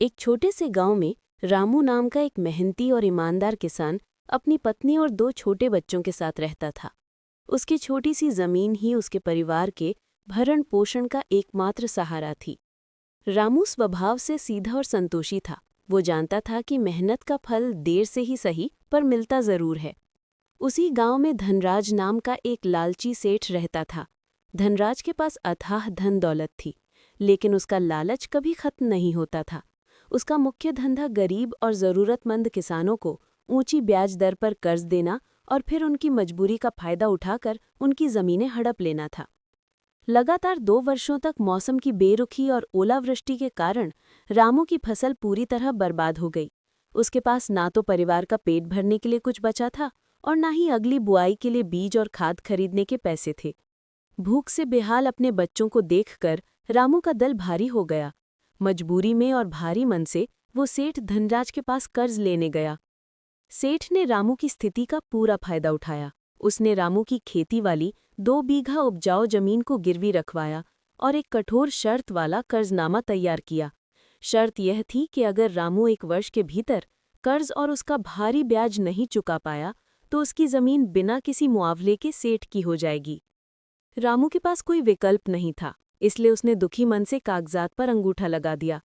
एक छोटे से गांव में रामू नाम का एक मेहनती और ईमानदार किसान अपनी पत्नी और दो छोटे बच्चों के साथ रहता था। उसकी छोटी सी जमीन ही उसके परिवार के भरण पोषण का एकमात्र सहारा थी। रामू स्वभाव से सीधा और संतोषी था। वो जानता था कि मेहनत का फल देर से ही सही पर मिलता जरूर है। उसी गांव में धनराज नाम का एक लालची सेठ रहता था। धनराज के पास अथाह धन दौलत थी, लेकिन उसका लालच कभी खत्म नहीं होता था। उसका मुख्य धंधा गरीब और ज़रूरतमंद किसानों को ऊंची ब्याज दर पर कर्ज देना और फिर उनकी मजबूरी का फायदा उठाकर उनकी ज़मीनें हड़प लेना था। लगातार 2 वर्षों तक मौसम की बेरुखी और ओलावृष्टि के कारण रामू की फसल पूरी तरह बर्बाद हो गई। उसके पास ना तो परिवार का पेट भरने के लिए कुछ बचा था और ना ही अगली बुआई के लिए बीज और खाद खरीदने के पैसे थे। भूख से बेहाल अपने बच्चों को देखकर रामू का दिल भारी हो गया। मजबूरी में और भारी मन से वो सेठ धनराज के पास कर्ज लेने गया। सेठ ने रामू की स्थिति का पूरा फायदा उठाया। उसने रामू की खेती वाली 2 बीघा उपजाऊ जमीन को गिरवी रखवाया और एक कठोर शर्त वाला कर्जनामा तैयार किया। शर्त यह थी कि अगर रामू 1 वर्ष के भीतर कर्ज और उसका भारी ब्याज नहीं चुका पाया तो उसकी जमीन बिना किसी मुआवजे के सेठ की हो जाएगी। रामू के पास कोई विकल्प नहीं था, इसलिए उसने दुखी मन से कागजात पर अंगूठा लगा दिया।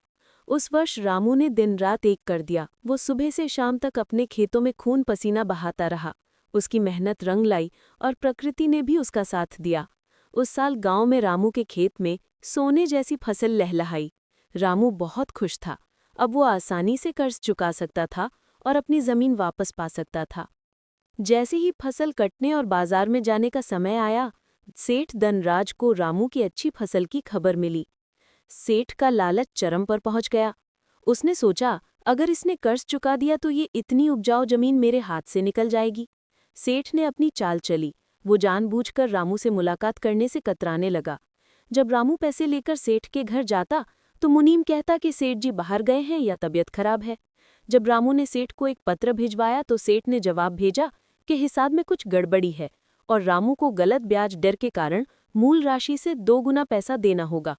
उस वर्ष रामू ने दिन रात एक कर दिया। वो सुबह से शाम तक अपने खेतों में खून पसीना बहाता रहा। उसकी मेहनत रंग लाई और प्रकृति ने भी उसका साथ दिया। उस साल गांव में रामू के खेत में सोने जैसी फसल लहलहाई। रामू बहुत खुश था। अब वो आसानी से कर्ज चुका सकता था और अपनी जमीन वापस पा सकता था। जैसे ही फसल कटने और बाजार में जाने का समय आया, सेठ धनराज को रामू की अच्छी फसल की खबर मिली। सेठ का लालच चरम पर पहुंच गया। उसने सोचा, अगर इसने कर्ज चुका दिया तो ये इतनी उपजाऊ जमीन मेरे हाथ से निकल जाएगी। सेठ ने अपनी चाल चली। वो जानबूझकर रामू से मुलाकात करने से कतराने लगा। जब रामू पैसे लेकर सेठ के घर जाता तो मुनीम कहता कि सेठ जी बाहर गए हैं या तबीयत खराब है। जब रामू ने सेठ को एक पत्र भिजवाया तो सेठ ने जवाब भेजा कि हिसाब में कुछ गड़बड़ी है और रामू को गलत ब्याज दर के कारण मूल राशि से 2 गुना पैसा देना होगा।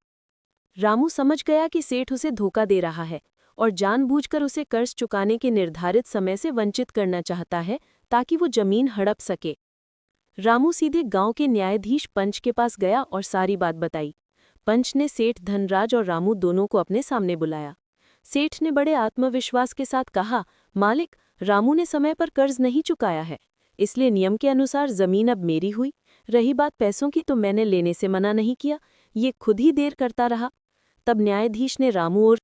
रामू समझ गया कि सेठ उसे धोखा दे रहा है और जानबूझकर उसे कर्ज चुकाने के निर्धारित समय से वंचित करना चाहता है ताकि वो जमीन हड़प सके। रामू सीधे गांव के न्यायाधीश पंच के पास गया और सारी बात बताई। पंच ने सेठ धनराज और रामू दोनों को अपने सामने बुलाया। सेठ ने बड़े आत्मविश्वास के साथ कहा, मालिक, रामू ने समय पर कर्ज नहीं चुकाया है, इसलिए नियम के अनुसार जमीन अब मेरी हुई। रही बात पैसों की तो मैंने लेने से मना नहीं किया, ये खुद ही देर करता रहा। तब न्यायाधीश ने रामू और